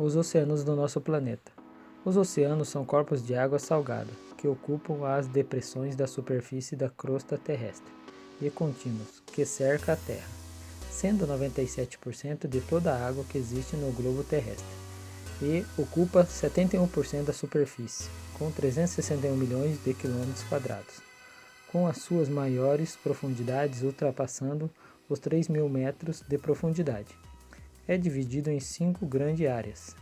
Os oceanos do nosso planeta. Os oceanos são corpos de água salgada, que ocupam as depressões da superfície da crosta terrestre e contínuos, que cerca a Terra, sendo 97% de toda a água que existe no globo terrestre, e ocupa 71% da superfície, com 361 milhões de quilômetros quadrados, com as suas maiores profundidades ultrapassando os 3.000 metros de profundidade. É dividido em 5 grandes áreas.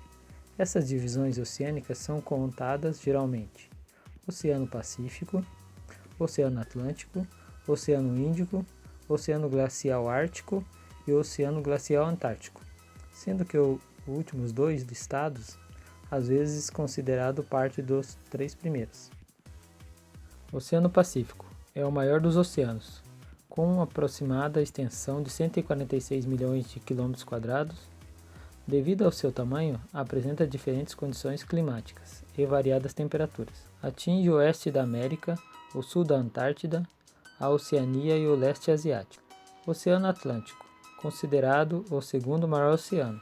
Essas divisões oceânicas são contadas geralmente: Oceano Pacífico, Oceano Atlântico, Oceano Índico, Oceano Glacial Ártico e Oceano Glacial Antártico, sendo que os últimos dois listados, às vezes considerado parte dos 3 primeiros. Oceano Pacífico é o maior dos oceanos, com uma aproximada extensão de 146 milhões de quilômetros quadrados. Devido ao seu tamanho, apresenta diferentes condições climáticas e variadas temperaturas. Atinge o oeste da América, o sul da Antártida, a Oceania e o leste asiático. Oceano Atlântico, considerado o segundo maior oceano,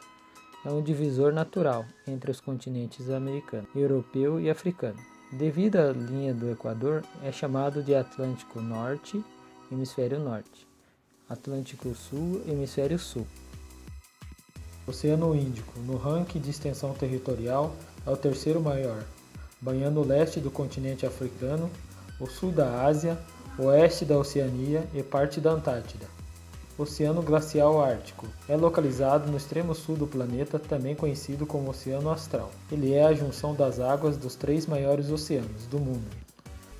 é um divisor natural entre os continentes americano, europeu e africano. Devido à linha do Equador, é chamado de Atlântico Norte, Hemisfério Norte, Atlântico Sul, Hemisfério Sul. Oceano Índico, no ranking de extensão territorial, é o terceiro maior, banhando o leste do continente africano, o sul da Ásia, o oeste da Oceania e parte da Antártida. Oceano Glacial Ártico é localizado no extremo sul do planeta, também conhecido como Oceano Austral. Ele é a junção das águas dos 3 maiores oceanos do mundo,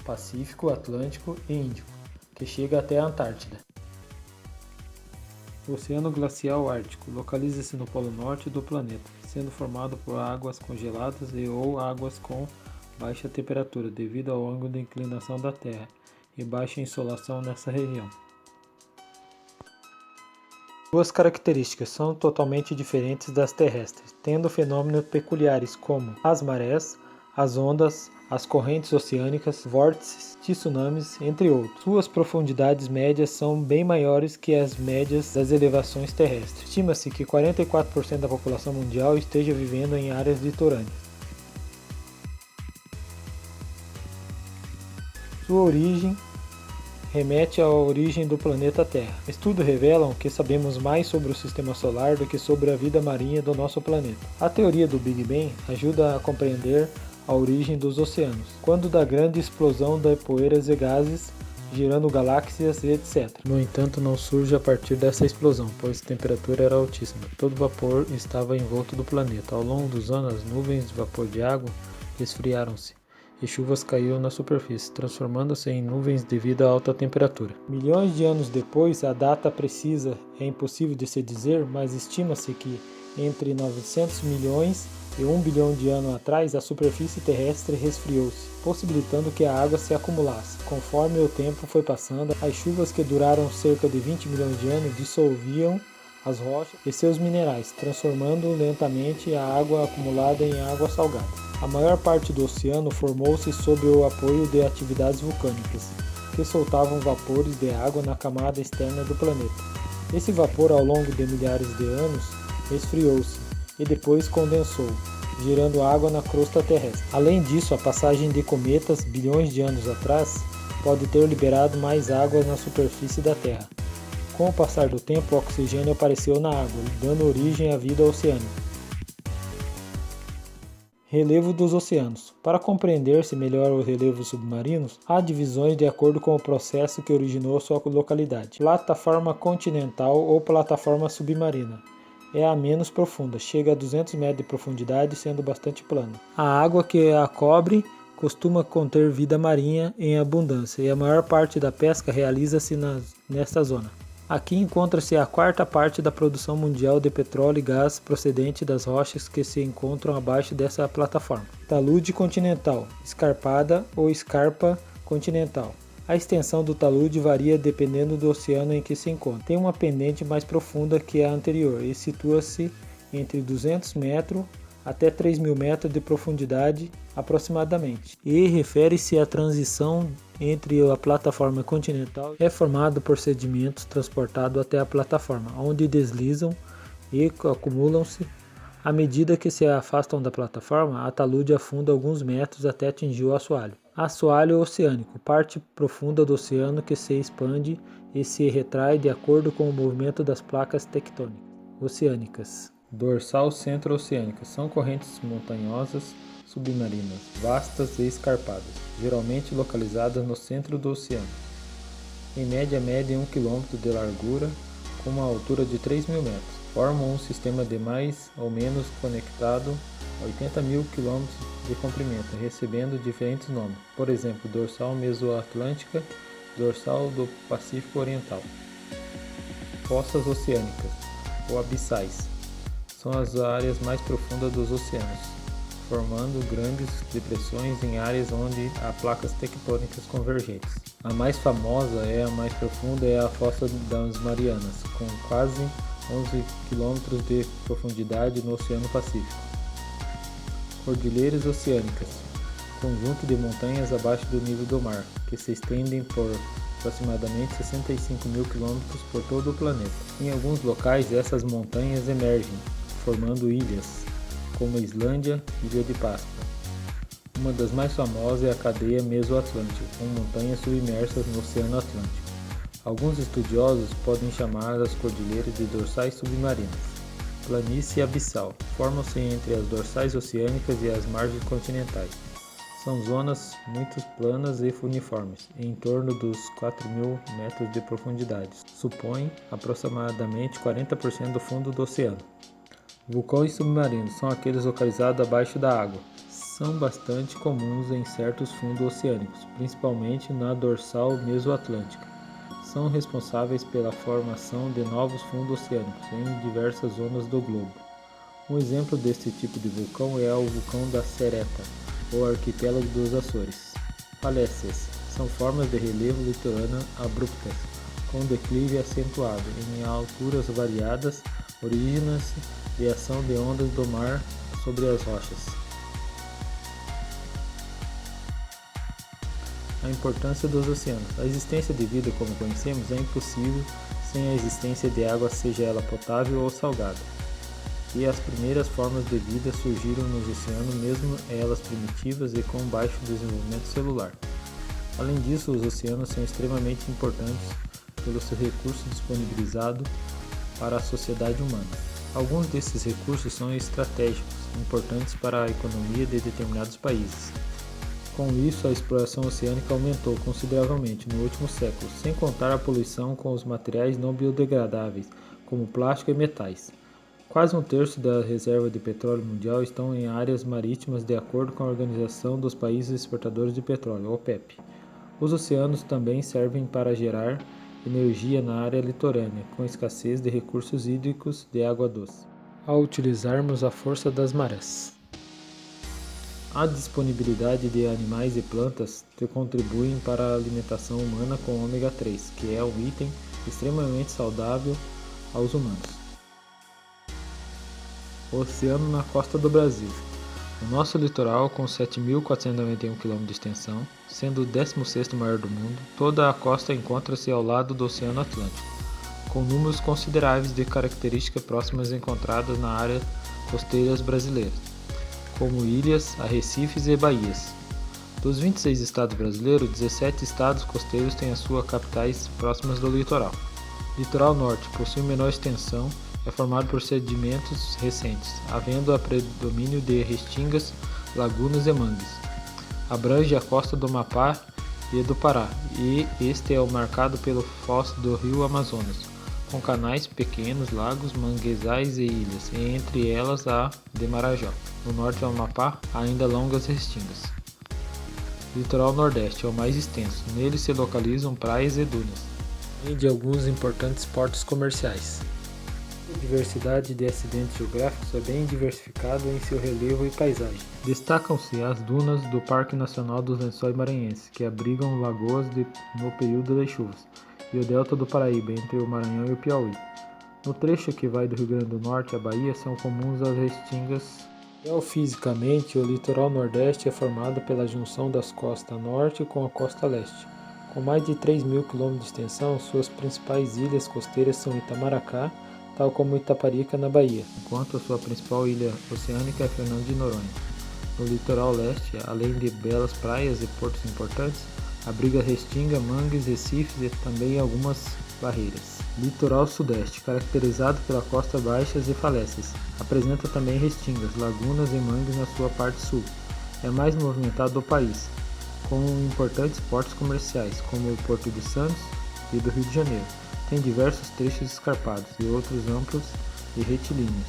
Pacífico, Atlântico e Índico, que chega até a Antártida. O Oceano Glacial Ártico localiza-se no polo norte do planeta, sendo formado por águas congeladas e ou águas com baixa temperatura devido ao ângulo de inclinação da Terra e baixa insolação nessa região. Suas características são totalmente diferentes das terrestres, tendo fenômenos peculiares como as marés, as ondas, as correntes oceânicas, vórtices, tsunamis, entre outros. Suas profundidades médias são bem maiores que as médias das elevações terrestres. Estima-se que 44% da população mundial esteja vivendo em áreas litorâneas. Sua origem remete à origem do planeta Terra. Estudos revelam que sabemos mais sobre o Sistema Solar do que sobre a vida marinha do nosso planeta. A teoria do Big Bang ajuda a compreender a origem dos oceanos, quando da grande explosão de poeiras e gases, gerando galáxias e etc. No entanto, não surge a partir dessa explosão, pois a temperatura era altíssima. Todo vapor estava envolto do planeta. Ao longo dos anos, as nuvens de vapor de água esfriaram-se e chuvas caíram na superfície, transformando-se em nuvens devido à alta temperatura. Milhões de anos depois, a data precisa é impossível de se dizer, mas estima-se que entre 900 milhões e 1 bilhão de anos atrás, a superfície terrestre resfriou-se, possibilitando que a água se acumulasse. Conforme o tempo foi passando, as chuvas que duraram cerca de 20 milhões de anos dissolviam as rochas e seus minerais, transformando lentamente a água acumulada em água salgada. A maior parte do oceano formou-se sob o apoio de atividades vulcânicas, que soltavam vapores de água na camada externa do planeta. Esse vapor, ao longo de milhares de anos, resfriou-se e depois condensou, gerando água na crosta terrestre. Além disso, a passagem de cometas bilhões de anos atrás pode ter liberado mais água na superfície da Terra. Com o passar do tempo, o oxigênio apareceu na água, dando origem à vida oceânica. Relevo dos oceanos. Para compreender-se melhor os relevos submarinos, há divisões de acordo com o processo que originou sua localidade. Plataforma continental ou plataforma submarina é a menos profunda, chega a 200 metros de profundidade, sendo bastante plana. A água que a cobre costuma conter vida marinha em abundância e a maior parte da pesca realiza-se nesta zona. Aqui encontra-se a quarta parte da produção mundial de petróleo e gás procedente das rochas que se encontram abaixo dessa plataforma. Talude continental, escarpada ou escarpa continental. A extensão do talude varia dependendo do oceano em que se encontra. Tem uma pendente mais profunda que a anterior e situa-se entre 200 metros até 3.000 metros de profundidade aproximadamente. E refere-se à transição entre a plataforma continental é formado por sedimentos transportados até a plataforma, onde deslizam e acumulam-se À medida que se afastam da plataforma, a talude afunda alguns metros até atingir o assoalho. Assoalho oceânico, parte profunda do oceano que se expande e se retrai de acordo com o movimento das placas tectônicas oceânicas. Dorsal centro-oceânica são correntes montanhosas submarinas, vastas e escarpadas, geralmente localizadas no centro do oceano. Em média medem 1 km de largura, com uma altura de 3.000 metros. Formam um sistema de mais ou menos conectado a 80.000 km de comprimento, recebendo diferentes nomes, por exemplo, dorsal mesoatlântica, dorsal do Pacífico Oriental. Fossas oceânicas, ou abissais, são as áreas mais profundas dos oceanos, formando grandes depressões em áreas onde há placas tectônicas convergentes. A mais famosa e a mais profunda é a Fossa das Marianas, com quase 11 km de profundidade no Oceano Pacífico. Cordilheiras oceânicas, conjunto de montanhas abaixo do nível do mar, que se estendem por aproximadamente 65.000 km por todo o planeta. Em alguns locais, essas montanhas emergem, formando ilhas, como a Islândia e Ilha de Páscoa. Uma das mais famosas é a cadeia mesoatlântica, com montanhas submersas no Oceano Atlântico. Alguns estudiosos podem chamar as cordilheiras de dorsais submarinas. Planície abissal. Formam-se entre as dorsais oceânicas e as margens continentais. São zonas muito planas e uniformes, em torno dos 4.000 metros de profundidade. Supõem aproximadamente 40% do fundo do oceano. Vulcões submarinos são aqueles localizados abaixo da água. São bastante comuns em certos fundos oceânicos, principalmente na dorsal mesoatlântica. São responsáveis pela formação de novos fundos oceânicos em diversas zonas do globo. Um exemplo deste tipo de vulcão é o vulcão da Sereta, ou arquipélago dos Açores. Falécias são formas de relevo litorâneo abruptas, com declive acentuado em alturas variadas, originam-se de ação de ondas do mar sobre as rochas. A importância dos oceanos. A existência de vida como conhecemos é impossível sem a existência de água, seja ela potável ou salgada. E as primeiras formas de vida surgiram nos oceanos, mesmo elas primitivas e com baixo desenvolvimento celular. Além disso, os oceanos são extremamente importantes pelo seu recurso disponibilizado para a sociedade humana. Alguns desses recursos são estratégicos, importantes para a economia de determinados países. Com isso, a exploração oceânica aumentou consideravelmente no último século, sem contar a poluição com os materiais não biodegradáveis, como plástico e metais. Quase um terço da reserva de petróleo mundial estão em áreas marítimas, de acordo com a Organização dos Países Exportadores de Petróleo, OPEP. Os oceanos também servem para gerar energia na área litorânea, com escassez de recursos hídricos de água doce. Ao utilizarmos a força das marés, a disponibilidade de animais e plantas que contribuem para a alimentação humana com ômega 3, que é um item extremamente saudável aos humanos. O oceano na costa do Brasil. O nosso litoral, com 7.491 km de extensão, sendo o 16º maior do mundo, toda a costa encontra-se ao lado do Oceano Atlântico, com números consideráveis de características próximas encontradas na área costeiras brasileiras, como ilhas, arrecifes e baías. Dos 26 estados brasileiros, 17 estados costeiros têm as suas capitais próximas do litoral. Litoral Norte possui menor extensão, é formado por sedimentos recentes, havendo a predomínio de restingas, lagunas e mangues. Abrange a costa do Amapá e do Pará, e este é marcado pelo fosso do rio Amazonas, com canais pequenos, lagos, manguezais e ilhas, e entre elas a de Marajó. No norte do Amapá, há ainda longas restingas. Litoral Nordeste é o mais extenso, nele se localizam praias e dunas, além de alguns importantes portos comerciais. A diversidade de acidentes geográficos é bem diversificada em seu relevo e paisagem. Destacam-se as dunas do Parque Nacional dos Lençóis Maranhenses, que abrigam lagoas no período das chuvas, e o Delta do Paraíba, entre o Maranhão e o Piauí. No trecho que vai do Rio Grande do Norte à Bahia, são comuns as restingas. Geofisicamente, o litoral nordeste é formado pela junção das costas norte com a costa leste. Com mais de 3.000 km de extensão, suas principais ilhas costeiras são Itamaracá, tal como Itaparica, na Bahia, enquanto a sua principal ilha oceânica é Fernando de Noronha. No litoral leste, além de belas praias e portos importantes, abriga Restinga, Mangues, Recifes e também algumas barreiras. Litoral sudeste, caracterizado pela costa baixas e falésias, apresenta também restingas, lagunas e mangues na sua parte sul. É mais movimentado do país, com importantes portos comerciais, como o Porto de Santos e do Rio de Janeiro. Tem diversos trechos escarpados e outros amplos e retilíneos.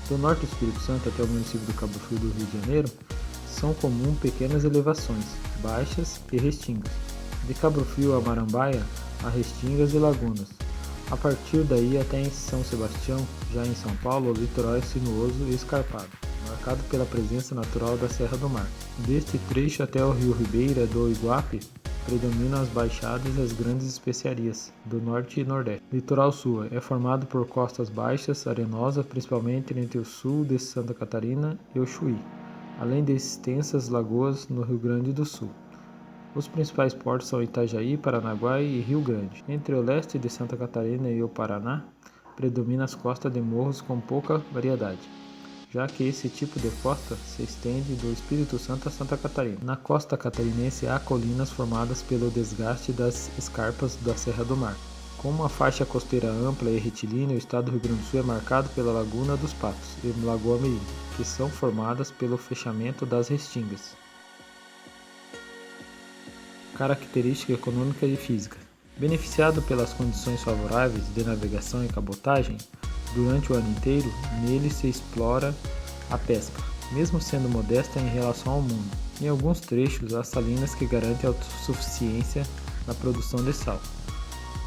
Do norte do Espírito Santo até o município do Cabo Frio do Rio de Janeiro, são comuns pequenas elevações, baixas e restingas. De Cabo Frio a Marambaia, há restingas e lagunas. A partir daí até em São Sebastião, já em São Paulo, o litoral é sinuoso e escarpado, marcado pela presença natural da Serra do Mar. Deste trecho até o rio Ribeira do Iguape, predominam as baixadas e as grandes especiarias do norte e nordeste. Litoral sul é formado por costas baixas, arenosas, principalmente entre o sul de Santa Catarina e o Chuí, além de extensas lagoas no Rio Grande do Sul. Os principais portos são Itajaí, Paranaguá e Rio Grande. Entre o leste de Santa Catarina e o Paraná, predominam as costas de morros com pouca variedade, já que esse tipo de costa se estende do Espírito Santo a Santa Catarina. Na costa catarinense há colinas formadas pelo desgaste das escarpas da Serra do Mar. Com uma faixa costeira ampla e retilínea, o estado do Rio Grande do Sul é marcado pela Laguna dos Patos e Lagoa Mirim, que são formadas pelo fechamento das restingas. Característica econômica e física. Beneficiado pelas condições favoráveis de navegação e cabotagem, durante o ano inteiro, nele se explora a pesca, mesmo sendo modesta em relação ao mundo. Em alguns trechos, há salinas que garantem autossuficiência na produção de sal.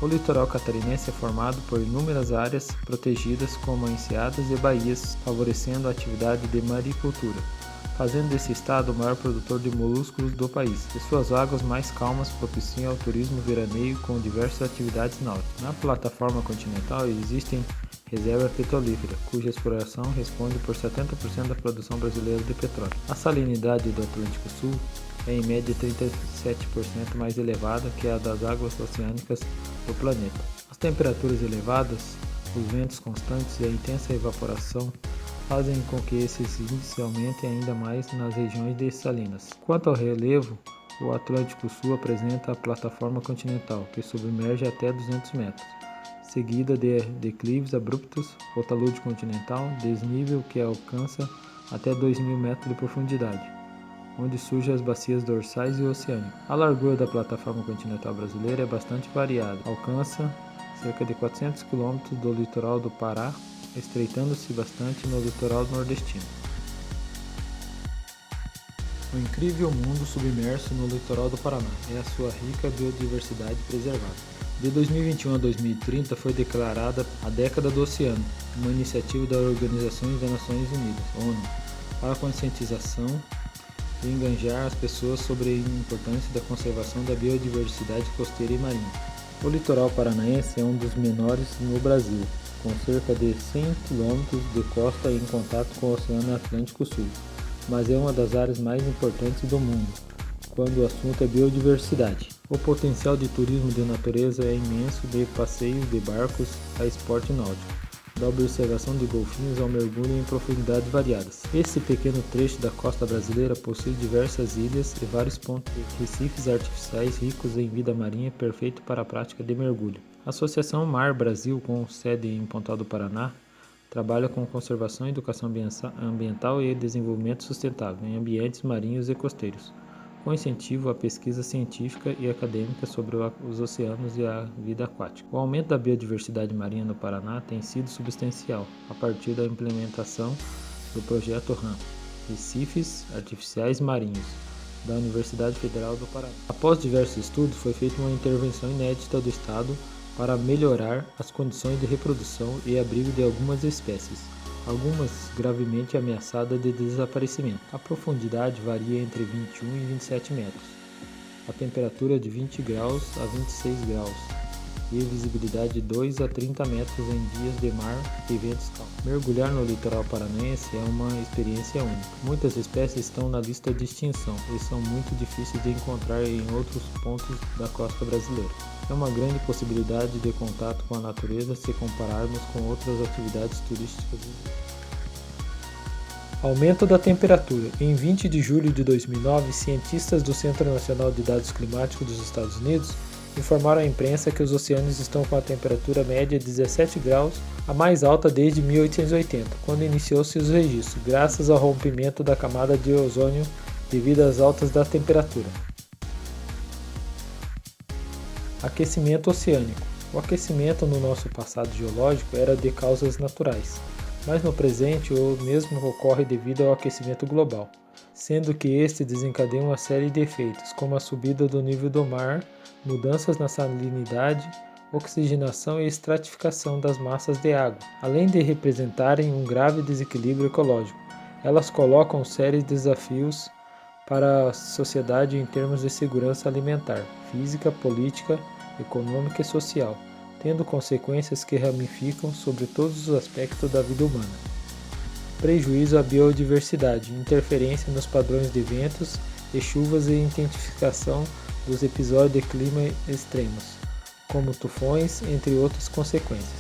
O litoral catarinense é formado por inúmeras áreas protegidas como enseadas e baías, favorecendo a atividade de maricultura, fazendo desse estado o maior produtor de moluscos do país, e suas águas mais calmas propiciam ao turismo veraneio com diversas atividades náuticas. Na plataforma continental existem reserva petrolífera, cuja exploração responde por 70% da produção brasileira de petróleo. A salinidade do Atlântico Sul é em média 37% mais elevada que a das águas oceânicas do planeta. As temperaturas elevadas, os ventos constantes e a intensa evaporação fazem com que esses índices aumentem ainda mais nas regiões dessalinas. Quanto ao relevo, o Atlântico Sul apresenta a plataforma continental, que submerge até 200 metros, seguida de declives abruptos, o talude continental, desnível que alcança até 2.000 metros de profundidade, onde surgem as bacias dorsais e oceânicas. A largura da plataforma continental brasileira é bastante variada, alcança cerca de 400 km do litoral do Pará, estreitando-se bastante no litoral nordestino. O incrível mundo submerso no litoral do Paraná é a sua rica biodiversidade preservada. De 2021 a 2030 foi declarada a Década do Oceano, uma iniciativa da Organização das Nações Unidas, ONU, para a conscientização e engajar as pessoas sobre a importância da conservação da biodiversidade costeira e marinha. O litoral paranaense é um dos menores no Brasil, com cerca de 100 km de costa em contato com o Oceano Atlântico Sul, mas é uma das áreas mais importantes do mundo, quando o assunto é biodiversidade. O potencial de turismo de natureza é imenso, de passeios de barcos a esporte náutico, da observação de golfinhos ao mergulho em profundidades variadas. Esse pequeno trecho da costa brasileira possui diversas ilhas e vários pontos de recifes artificiais ricos em vida marinha, perfeito para a prática de mergulho. A Associação Mar Brasil, com sede em Pontal do Paraná, trabalha com conservação, educação ambiental e desenvolvimento sustentável em ambientes marinhos e costeiros, com incentivo à pesquisa científica e acadêmica sobre os oceanos e a vida aquática. O aumento da biodiversidade marinha no Paraná tem sido substancial a partir da implementação do projeto RAM, Recifes Artificiais Marinhos, da Universidade Federal do Paraná. Após diversos estudos, foi feita uma intervenção inédita do Estado para melhorar as condições de reprodução e abrigo de algumas espécies, algumas gravemente ameaçadas de desaparecimento. A profundidade varia entre 21 e 27 metros. A temperatura é de 20 graus a 26 graus e visibilidade de 2 a 30 metros em dias de mar e ventos calmos. Mergulhar no litoral paranaense é uma experiência única. Muitas espécies estão na lista de extinção e são muito difíceis de encontrar em outros pontos da costa brasileira. É uma grande possibilidade de contato com a natureza se compararmos com outras atividades turísticas. Aumento da temperatura. Em 20 de julho de 2009, cientistas do Centro Nacional de Dados Climáticos dos Estados Unidos informaram à imprensa que os oceanos estão com a temperatura média de 17 graus, a mais alta desde 1880, quando iniciou-se os registros, graças ao rompimento da camada de ozônio devido às altas da temperatura. Aquecimento oceânico. O aquecimento no nosso passado geológico era de causas naturais, mas no presente o mesmo ocorre devido ao aquecimento global, sendo que este desencadeia uma série de efeitos, como a subida do nível do mar, mudanças na salinidade, oxigenação e estratificação das massas de água, além de representarem um grave desequilíbrio ecológico. Elas colocam sérios desafios para a sociedade em termos de segurança alimentar, física, política, econômica e social, tendo consequências que ramificam sobre todos os aspectos da vida humana. Prejuízo à biodiversidade, interferência nos padrões de ventos e chuvas e intensificação dos episódios de clima extremos, como tufões, entre outras consequências.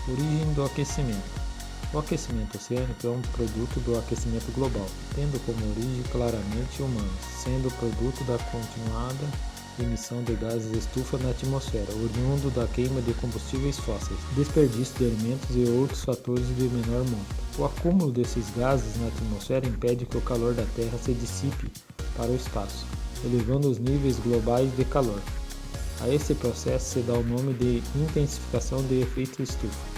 Origem do aquecimento. O aquecimento oceânico é um produto do aquecimento global, tendo como origem claramente humana, sendo produto da continuada emissão de gases estufa na atmosfera, oriundo da queima de combustíveis fósseis, desperdício de alimentos e outros fatores de menor monta. O acúmulo desses gases na atmosfera impede que o calor da Terra se dissipe para o espaço, elevando os níveis globais de calor. A esse processo se dá o nome de intensificação de efeito estufa.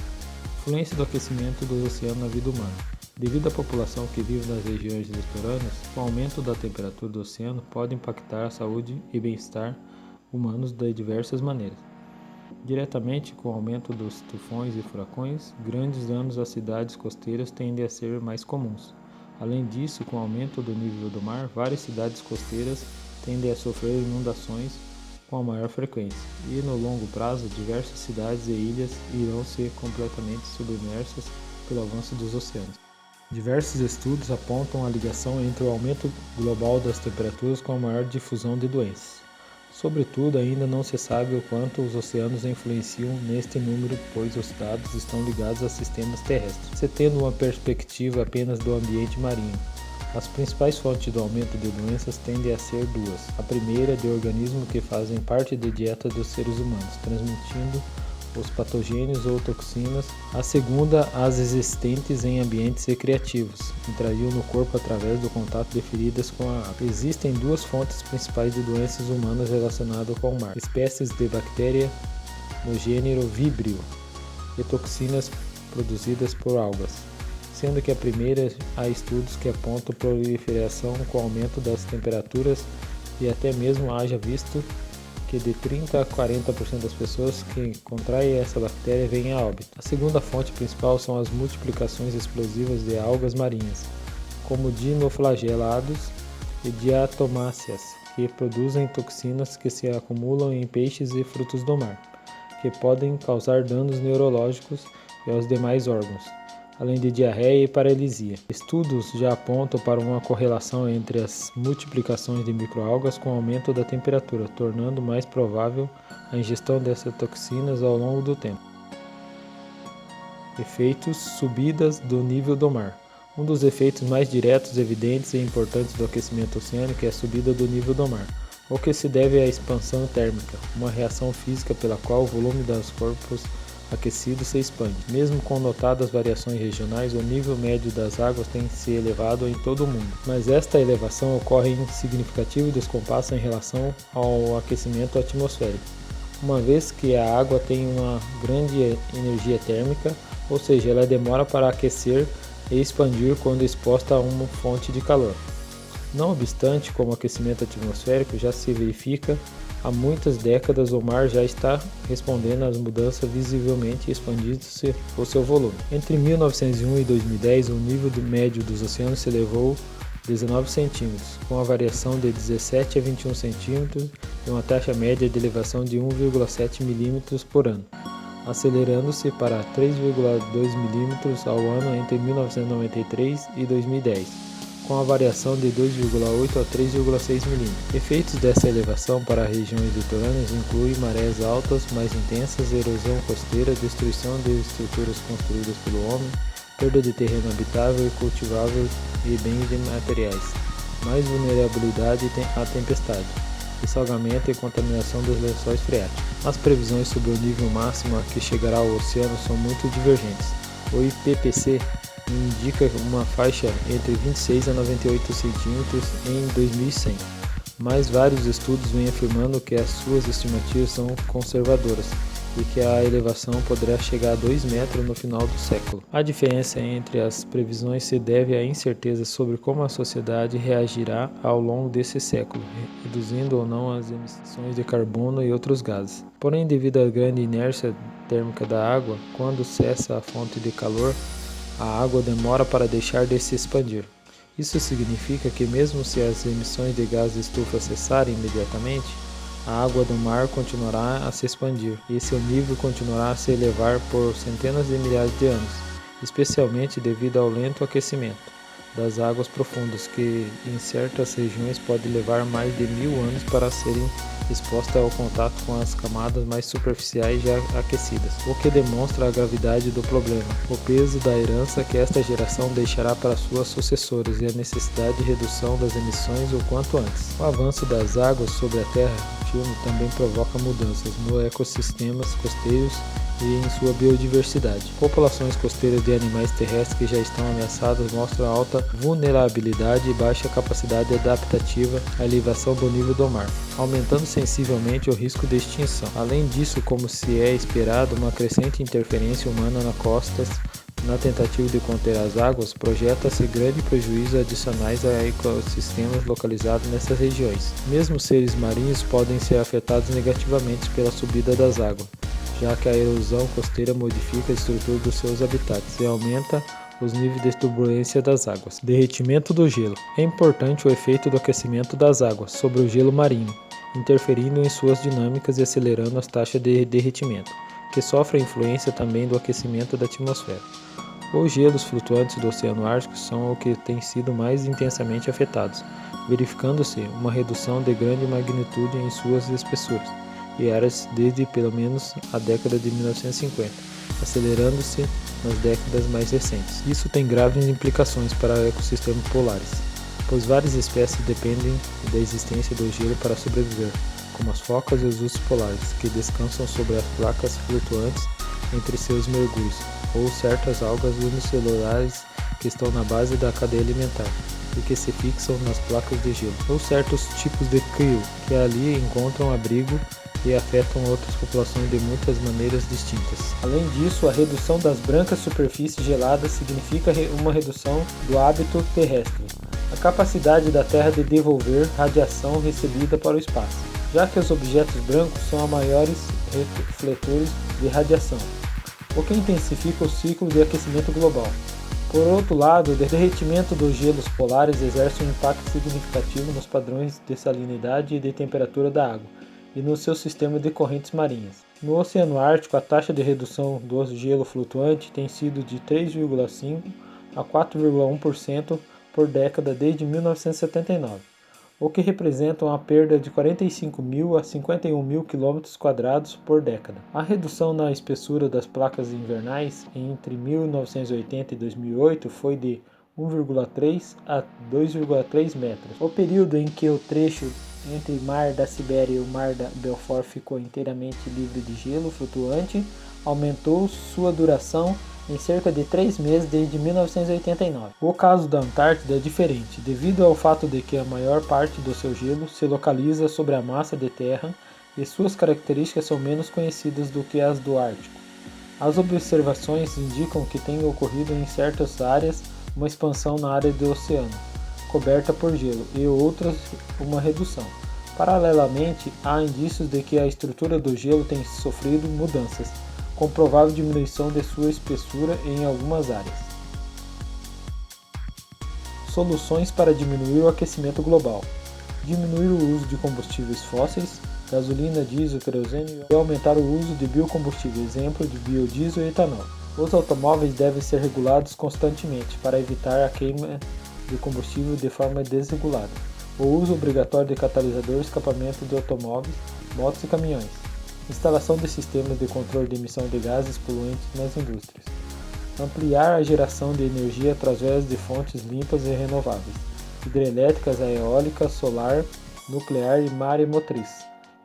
Influência do aquecimento dos oceanos na vida humana. Devido à população que vive nas regiões litorâneas, o aumento da temperatura do oceano pode impactar a saúde e bem-estar humanos de diversas maneiras. Diretamente com o aumento dos tufões e furacões, grandes danos às cidades costeiras tendem a ser mais comuns. Além disso, com o aumento do nível do mar, várias cidades costeiras tendem a sofrer inundações com a maior frequência, e no longo prazo, diversas cidades e ilhas irão ser completamente submersas pelo avanço dos oceanos. Diversos estudos apontam a ligação entre o aumento global das temperaturas com a maior difusão de doenças. Sobretudo, ainda não se sabe o quanto os oceanos influenciam neste número, pois os dados estão ligados a sistemas terrestres, se tendo uma perspectiva apenas do ambiente marinho. As principais fontes do aumento de doenças tendem a ser duas. A primeira, de organismos que fazem parte da dieta dos seres humanos, transmitindo os patogênios ou toxinas. A segunda, as existentes em ambientes recreativos, que entrariam no corpo através do contato de feridas com a água. Existem duas fontes principais de doenças humanas relacionadas com o mar: espécies de bactéria no gênero Vibrio e toxinas produzidas por algas, sendo que a primeira há estudos que apontam proliferação com o aumento das temperaturas e até mesmo haja visto que de 30 a 40% das pessoas que contraem essa bactéria vêm a óbito. A segunda fonte principal são as multiplicações explosivas de algas marinhas, como dinoflagelados e diatomáceas, que produzem toxinas que se acumulam em peixes e frutos do mar, que podem causar danos neurológicos e aos demais órgãos, além de diarreia e paralisia. Estudos já apontam para uma correlação entre as multiplicações de microalgas com o aumento da temperatura, tornando mais provável a ingestão dessas toxinas ao longo do tempo. Efeitos subidas do nível do mar. Um dos efeitos mais diretos, evidentes e importantes do aquecimento oceânico é a subida do nível do mar, o que se deve à expansão térmica, uma reação física pela qual o volume dos corpos aquecido se expande. Mesmo com notadas variações regionais, o nível médio das águas tem se elevado em todo o mundo, mas esta elevação ocorre em significativo descompasso em relação ao aquecimento atmosférico, uma vez que a água tem uma grande energia térmica, ou seja, ela demora para aquecer e expandir quando exposta a uma fonte de calor. Não obstante, como o aquecimento atmosférico já se verifica há muitas décadas, o mar já está respondendo às mudanças visivelmente expandindo-se o seu volume. Entre 1901 e 2010, o nível médio dos oceanos se elevou 19 centímetros, com a variação de 17 a 21 centímetros e uma taxa média de elevação de 1,7 mm por ano, acelerando-se para 3,2 mm ao ano entre 1993 e 2010, com a variação de 2,8 a 3,6 mm. Efeitos dessa elevação para regiões litorâneas incluem marés altas mais intensas, erosão costeira, destruição de estruturas construídas pelo homem, perda de terreno habitável e cultivável e bens de materiais, mais vulnerabilidade à tempestade, salgamento e contaminação dos lençóis freáticos. As previsões sobre o nível máximo a que chegará ao oceano são muito divergentes. O IPCC indica uma faixa entre 26 a 98 centímetros em 2100, mas vários estudos vêm afirmando que as suas estimativas são conservadoras e que a elevação poderá chegar a 2 metros no final do século. A diferença entre as previsões se deve à incerteza sobre como a sociedade reagirá ao longo desse século, reduzindo ou não as emissões de carbono e outros gases. Porém, devido à grande inércia térmica da água, quando cessa a fonte de calor, a água demora para deixar de se expandir. Isso significa que mesmo se as emissões de gás de estufa cessarem imediatamente, a água do mar continuará a se expandir e seu nível continuará a se elevar por centenas de milhares de anos, especialmente devido ao lento aquecimento das águas profundas, que em certas regiões pode levar mais de 1000 anos para serem expostas ao contato com as camadas mais superficiais já aquecidas, o que demonstra a gravidade do problema, o peso da herança que esta geração deixará para suas sucessoras e a necessidade de redução das emissões o quanto antes. O avanço das águas sobre a Terra firme também provoca mudanças nos ecossistemas costeiros e em sua biodiversidade. Populações costeiras de animais terrestres que já estão ameaçadas mostram alta vulnerabilidade e baixa capacidade adaptativa à elevação do nível do mar, aumentando sensivelmente o risco de extinção. Além disso, como se é esperado, uma crescente interferência humana nas costas na tentativa de conter as águas, projeta-se grande prejuízo adicionais a ecossistemas localizados nessas regiões. Mesmo seres marinhos podem ser afetados negativamente pela subida das águas, já que a erosão costeira modifica a estrutura dos seus habitats e aumenta os níveis de turbulência das águas. Derretimento do gelo. É importante o efeito do aquecimento das águas sobre o gelo marinho, interferindo em suas dinâmicas e acelerando as taxas de derretimento, que sofrem influência também do aquecimento da atmosfera. Os gelos flutuantes do Oceano Ártico são o que têm sido mais intensamente afetados, verificando-se uma redução de grande magnitude em suas espessuras e áreas desde pelo menos a década de 1950, acelerando-se nas décadas mais recentes. Isso tem graves implicações para ecossistemas polares, pois várias espécies dependem da existência do gelo para sobreviver, como as focas e os ursos polares, que descansam sobre as placas flutuantes entre seus mergulhos, ou certas algas unicelulares que estão na base da cadeia alimentar e que se fixam nas placas de gelo, ou certos tipos de krill que ali encontram abrigo e afetam outras populações de muitas maneiras distintas. Além disso, a redução das brancas superfícies geladas significa uma redução do hábito terrestre, a capacidade da Terra de devolver radiação recebida para o espaço, já que os objetos brancos são os maiores refletores de radiação, o que intensifica o ciclo de aquecimento global. Por outro lado, o derretimento dos gelos polares exerce um impacto significativo nos padrões de salinidade e de temperatura da água e no seu sistema de correntes marinhas. No Oceano Ártico, a taxa de redução do gelo flutuante tem sido de 3,5% a 4,1% por década desde 1979, o que representa uma perda de 45.000 a 51.000 km² por década. A redução na espessura das placas invernais entre 1980 e 2008 foi de 1,3 a 2,3 metros. O período em que o trecho entre o Mar da Sibéria e o Mar da Belfort ficou inteiramente livre de gelo flutuante aumentou sua duração em cerca de 3 meses desde 1989. O caso da Antártida é diferente, devido ao fato de que a maior parte do seu gelo se localiza sobre a massa de terra e suas características são menos conhecidas do que as do Ártico. As observações indicam que tem ocorrido em certas áreas uma expansão na área do oceano, coberta por gelo, e outras uma redução. Paralelamente, há indícios de que a estrutura do gelo tem sofrido mudanças, com provável diminuição de sua espessura em algumas áreas. Soluções para diminuir o aquecimento global. Diminuir o uso de combustíveis fósseis, gasolina, diesel, querosene e aumentar o uso de biocombustível, exemplo de biodiesel e etanol. Os automóveis devem ser regulados constantemente para evitar a queima de combustível de forma desregulada. O uso obrigatório de catalisador, escapamento de automóveis, motos e caminhões. Instalação de sistemas de controle de emissão de gases poluentes nas indústrias. Ampliar a geração de energia através de fontes limpas e renováveis, hidrelétricas, eólica, solar, nuclear e maremotriz.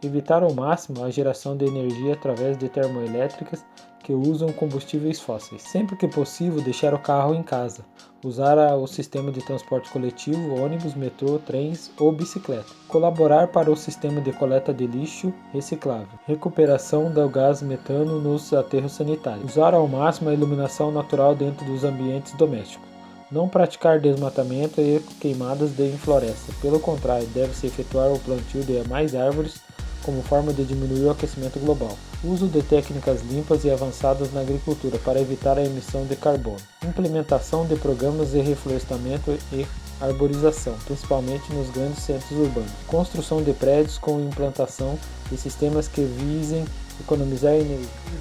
Evitar ao máximo a geração de energia através de termoelétricas que usam combustíveis fósseis. Sempre que possível, deixar o carro em casa. Usar o sistema de transporte coletivo, ônibus, metrô, trens ou bicicleta. Colaborar para o sistema de coleta de lixo reciclável. Recuperação do gás metano nos aterros sanitários. Usar ao máximo a iluminação natural dentro dos ambientes domésticos. Não praticar desmatamento e queimadas em floresta. Pelo contrário, deve-se efetuar o plantio de mais árvores como forma de diminuir o aquecimento global. Uso de técnicas limpas e avançadas na agricultura para evitar a emissão de carbono. Implementação de programas de reflorestamento e arborização, principalmente nos grandes centros urbanos. Construção de prédios com implantação de sistemas que visem economizar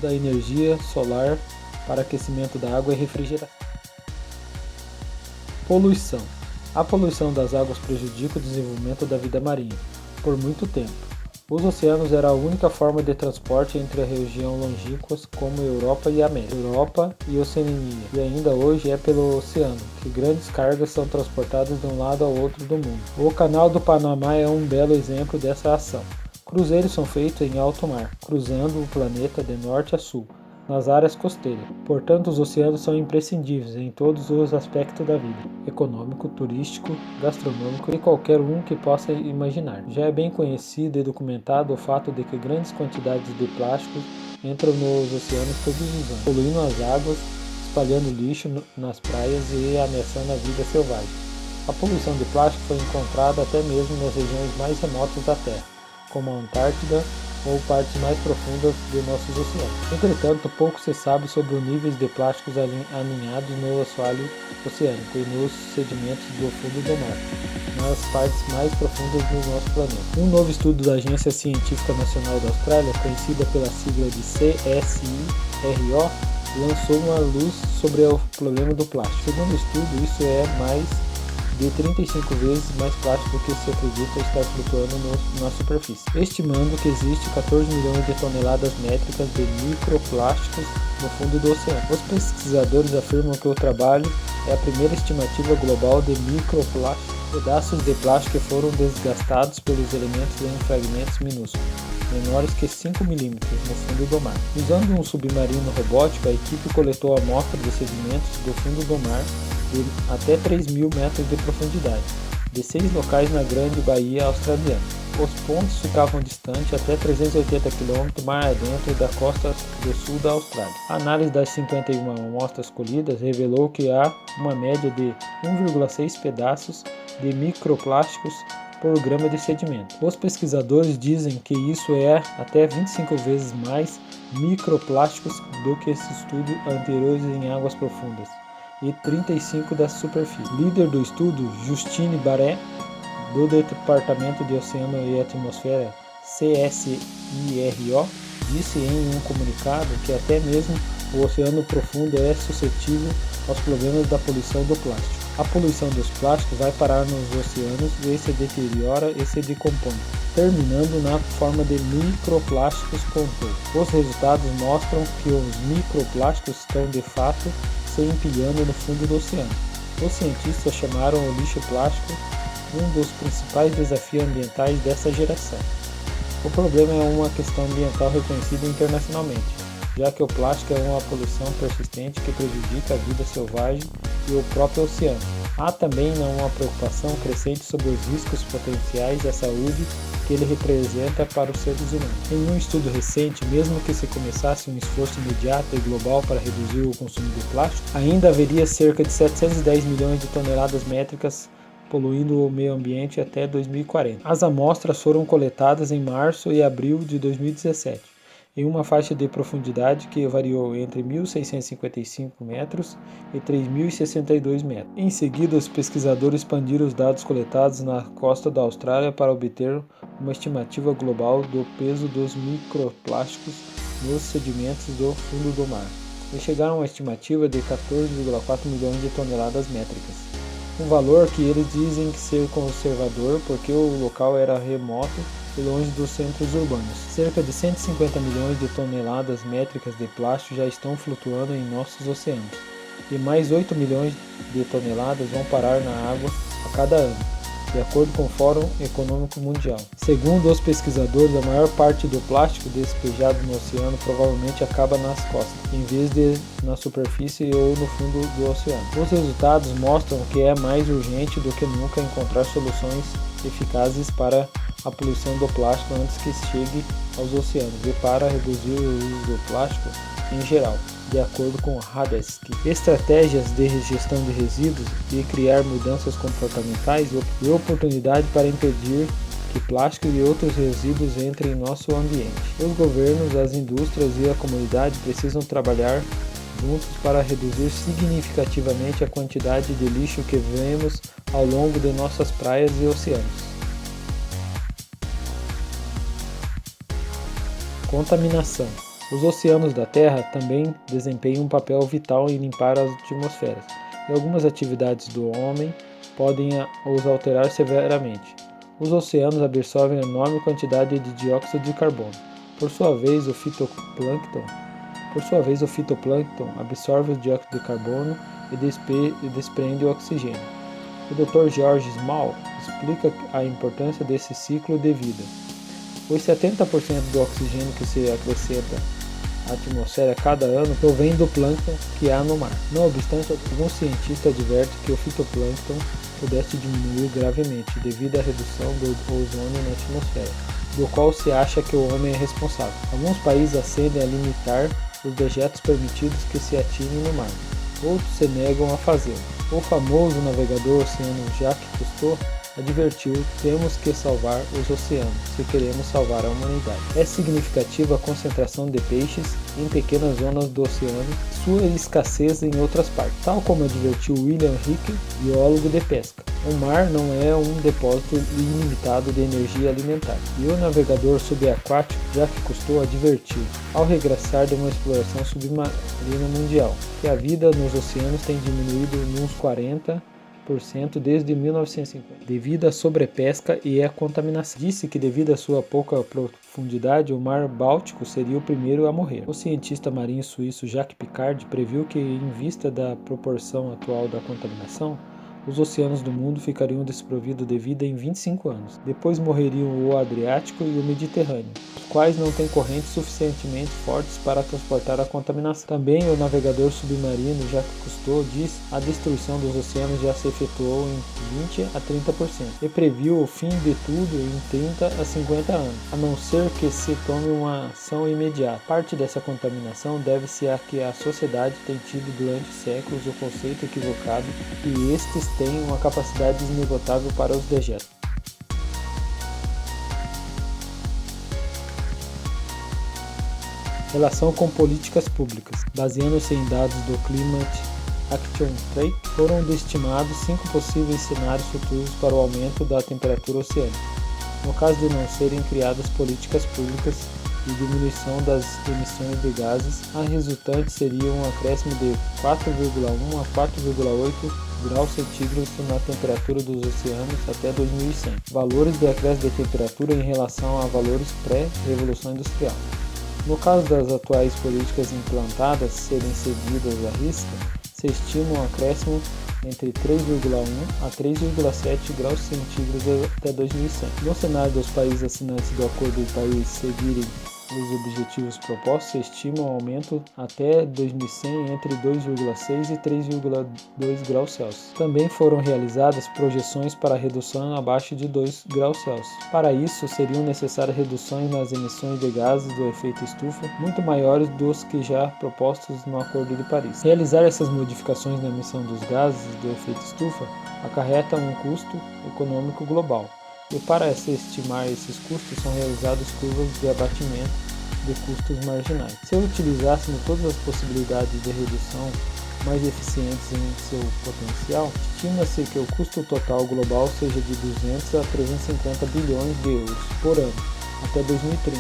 da energia solar para aquecimento da água e refrigeração. Poluição. A poluição das águas prejudica o desenvolvimento da vida marinha por muito tempo. Os oceanos eram a única forma de transporte entre a região longínquas como Europa e América, Europa e Oceania, e ainda hoje é pelo oceano que grandes cargas são transportadas de um lado ao outro do mundo. O Canal do Panamá é um belo exemplo dessa ação. Cruzeiros são feitos em alto mar, cruzando o planeta de norte a sul, nas áreas costeiras. Portanto, os oceanos são imprescindíveis em todos os aspectos da vida, econômico, turístico, gastronômico e qualquer um que possa imaginar. Já é bem conhecido e documentado o fato de que grandes quantidades de plásticos entram nos oceanos todos os anos, poluindo as águas, espalhando lixo nas praias e ameaçando a vida selvagem. A poluição de plástico foi encontrada até mesmo nas regiões mais remotas da Terra, como a Antártida ou partes mais profundas de nossos oceanos. Entretanto, pouco se sabe sobre os níveis de plásticos aninhados no assoalho oceânico e nos sedimentos do fundo do mar, nas partes mais profundas do nosso planeta. Um novo estudo da Agência Científica Nacional da Austrália, conhecida pela sigla de CSIRO, lançou uma luz sobre o problema do plástico. Segundo o estudo, isso é mais de 35 vezes mais plástico do que se acredita estar flutuando na superfície, estimando que existe 14 milhões de toneladas métricas de microplásticos no fundo do oceano. Os pesquisadores afirmam que o trabalho é a primeira estimativa global de microplásticos, pedaços de plástico que foram desgastados pelos elementos em fragmentos minúsculos, menores que 5 mm no fundo do mar. Usando um submarino robótico, a equipe coletou amostras de sedimentos do fundo do mar de até 3.000 metros de profundidade, de 6 locais na Grande Baía Australiana. Os pontos ficavam distantes até 380 km mar adentro da costa do sul da Austrália. A análise das 51 amostras colhidas revelou que há uma média de 1,6 pedaços de microplásticos por grama de sedimento. Os pesquisadores dizem que isso é até 25 vezes mais microplásticos do que esse estudo anteriores em águas profundas e 35 da superfície. Líder do estudo, Justine Barrett, do Departamento de Oceano e Atmosfera CSIRO, disse em um comunicado que até mesmo o oceano profundo é suscetível aos problemas da poluição do plástico. A poluição dos plásticos vai parar nos oceanos e se deteriora e se decompõe, terminando na forma de microplásticos, contou. Os resultados mostram que os microplásticos estão de fato se empilhando no fundo do oceano. Os cientistas chamaram o lixo plástico um dos principais desafios ambientais dessa geração. O problema é uma questão ambiental reconhecida internacionalmente, já que o plástico é uma poluição persistente que prejudica a vida selvagem e o próprio oceano. Há também uma preocupação crescente sobre os riscos potenciais à saúde que ele representa para os seres humanos. Em um estudo recente, mesmo que se começasse um esforço imediato e global para reduzir o consumo de plástico, ainda haveria cerca de 710 milhões de toneladas métricas poluindo o meio ambiente até 2040. As amostras foram coletadas em março e abril de 2017, em uma faixa de profundidade que variou entre 1.655 metros e 3.062 metros. Em seguida, os pesquisadores expandiram os dados coletados na costa da Austrália para obter uma estimativa global do peso dos microplásticos nos sedimentos do fundo do mar. Eles chegaram a uma estimativa de 14,4 milhões de toneladas métricas. Um valor que eles dizem que ser conservador porque o local era remoto e longe dos centros urbanos. Cerca de 150 milhões de toneladas métricas de plástico já estão flutuando em nossos oceanos, e mais 8 milhões de toneladas vão parar na água a cada ano, de acordo com o Fórum Econômico Mundial. Segundo os pesquisadores, a maior parte do plástico despejado no oceano provavelmente acaba nas costas, em vez de na superfície ou no fundo do oceano. Os resultados mostram que é mais urgente do que nunca encontrar soluções eficazes para a poluição do plástico antes que chegue aos oceanos e para reduzir o uso do plástico em geral, de acordo com Radetzky. Estratégias de gestão de resíduos e criar mudanças comportamentais e oportunidade para impedir que plástico e outros resíduos entrem em nosso ambiente. Os governos, as indústrias e a comunidade precisam trabalhar juntos para reduzir significativamente a quantidade de lixo que vemos ao longo de nossas praias e oceanos. Contaminação. Os oceanos da Terra também desempenham um papel vital em limpar as atmosferas, e algumas atividades do homem podem os alterar severamente. Os oceanos absorvem enorme quantidade de dióxido de carbono. Por sua vez, o fitoplâncton absorve o dióxido de carbono e desprende o oxigênio. O Dr. George Small explica a importância desse ciclo de vida. Os 70% do oxigênio que se acrescenta à atmosfera cada ano provém do plâncton que há no mar. Não obstante, alguns cientistas advertem que o fitoplâncton pudesse diminuir gravemente devido à redução do ozônio na atmosfera, do qual se acha que o homem é responsável. Alguns países acendem a limitar os dejetos permitidos que se atinem no mar. Outros se negam a fazê-lo. O famoso navegador oceano Jacques Cousteau advertiu: temos que salvar os oceanos se queremos salvar a humanidade. É significativa a concentração de peixes em pequenas zonas do oceano e sua escassez em outras partes, tal como advertiu William Hickey, biólogo de pesca. O mar não é um depósito ilimitado de energia alimentar. E o navegador subaquático Jacques Cousteau advertiu, ao regressar de uma exploração submarina mundial, que a vida nos oceanos tem diminuído uns 40% desde 1950, devido à sobrepesca e à contaminação. Disse que devido à sua pouca profundidade, o mar Báltico seria o primeiro a morrer. O cientista marinho suíço Jacques Piccard previu que, em vista da proporção atual da contaminação, os oceanos do mundo ficariam desprovidos de vida em 25 anos. Depois morreriam o Adriático e o Mediterrâneo, os quais não têm correntes suficientemente fortes para transportar a contaminação. Também o navegador submarino Jacques Cousteau diz que a destruição dos oceanos já se efetuou em 20 a 30% e previu o fim de tudo em 30 a 50 anos, a não ser que se tome uma ação imediata. Parte dessa contaminação deve-se a que a sociedade tem tido durante séculos o conceito equivocado que estes têm uma capacidade inesgotável para os dejetos. Relação com políticas públicas. Baseando-se em dados do Climate Action Track, foram estimados 5 possíveis cenários futuros para o aumento da temperatura oceânica. No caso de não serem criadas políticas públicas de diminuição das emissões de gases, a resultante seria um acréscimo de 4,1 a 4,8 graus centígrados na temperatura dos oceanos até 2100, valores de acréscimo de temperatura em relação a valores pré-revolução industrial. No caso das atuais políticas implantadas serem seguidas à risca, se estima um acréscimo entre 3,1 a 3,7 graus centígrados até 2100. No cenário dos países assinantes do Acordo de Paris seguirem os objetivos propostos, se estima um aumento até 2100 entre 2,6 e 3,2 graus Celsius. Também foram realizadas projeções para redução abaixo de 2 graus Celsius. Para isso, seriam necessárias reduções nas emissões de gases do efeito estufa muito maiores dos que já propostos no Acordo de Paris. Realizar essas modificações na emissão dos gases do efeito estufa acarreta um custo econômico global. E para se estimar esses custos, são realizadas curvas de abatimento de custos marginais. Se utilizássemos todas as possibilidades de redução mais eficientes em seu potencial, estima-se que o custo total global seja de 200 a 350 bilhões de euros por ano até 2030.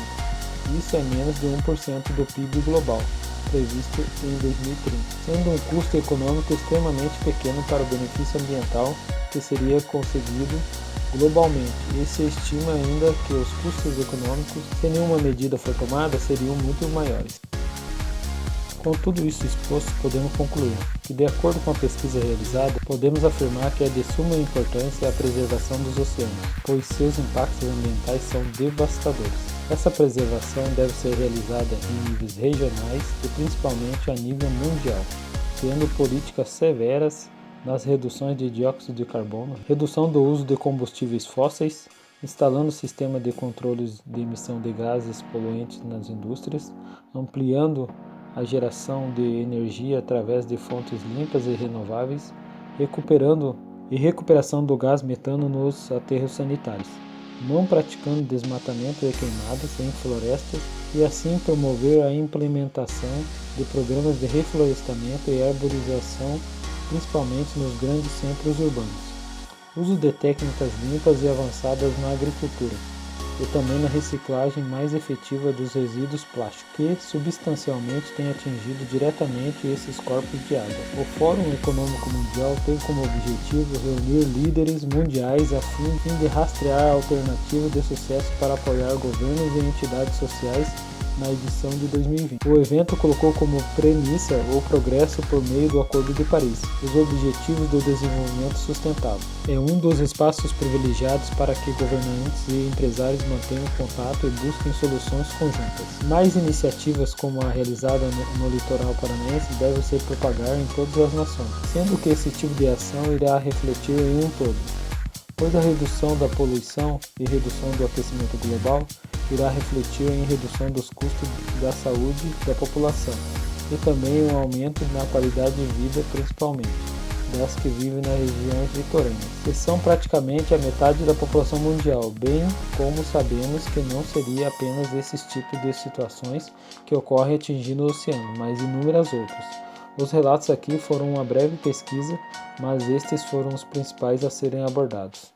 Isso é menos de 1% do PIB global, previsto em 2030, sendo um custo econômico extremamente pequeno para o benefício ambiental que seria conseguido globalmente, e se estima ainda que os custos econômicos, se nenhuma medida for tomada, seriam muito maiores. Com tudo isso exposto, podemos concluir que, de acordo com a pesquisa realizada, podemos afirmar que é de suma importância a preservação dos oceanos, pois seus impactos ambientais são devastadores. Essa preservação deve ser realizada em níveis regionais e principalmente a nível mundial, criando políticas severas nas reduções de dióxido de carbono, redução do uso de combustíveis fósseis, instalando sistema de controles de emissão de gases poluentes nas indústrias, ampliando a geração de energia através de fontes limpas e renováveis, recuperação do gás metano nos aterros sanitários, não praticando desmatamento e queimadas em florestas e assim promover a implementação de programas de reflorestamento e arborização, principalmente nos grandes centros urbanos. Uso de técnicas limpas e avançadas na agricultura e também na reciclagem mais efetiva dos resíduos plásticos, que substancialmente tem atingido diretamente esses corpos de água. O Fórum Econômico Mundial tem como objetivo reunir líderes mundiais a fim de rastrear alternativas de sucesso para apoiar governos e entidades sociais na edição de 2020. O evento colocou como premissa o progresso por meio do Acordo de Paris, os Objetivos do Desenvolvimento Sustentável. É um dos espaços privilegiados para que governantes e empresários mantenham contato e busquem soluções conjuntas. Mais iniciativas como a realizada no litoral paranaense devem ser propagadas em todas as nações, sendo que esse tipo de ação irá refletir em um todo, pois a redução da poluição e redução do aquecimento global irá refletir em redução dos custos da saúde da população e também um aumento na qualidade de vida, principalmente das que vivem nas regiões litorâneas, que são praticamente a metade da população mundial, bem como sabemos que não seria apenas esses tipos de situações que ocorrem atingindo o oceano, mas inúmeras outras. Os relatos aqui foram uma breve pesquisa, mas estes foram os principais a serem abordados.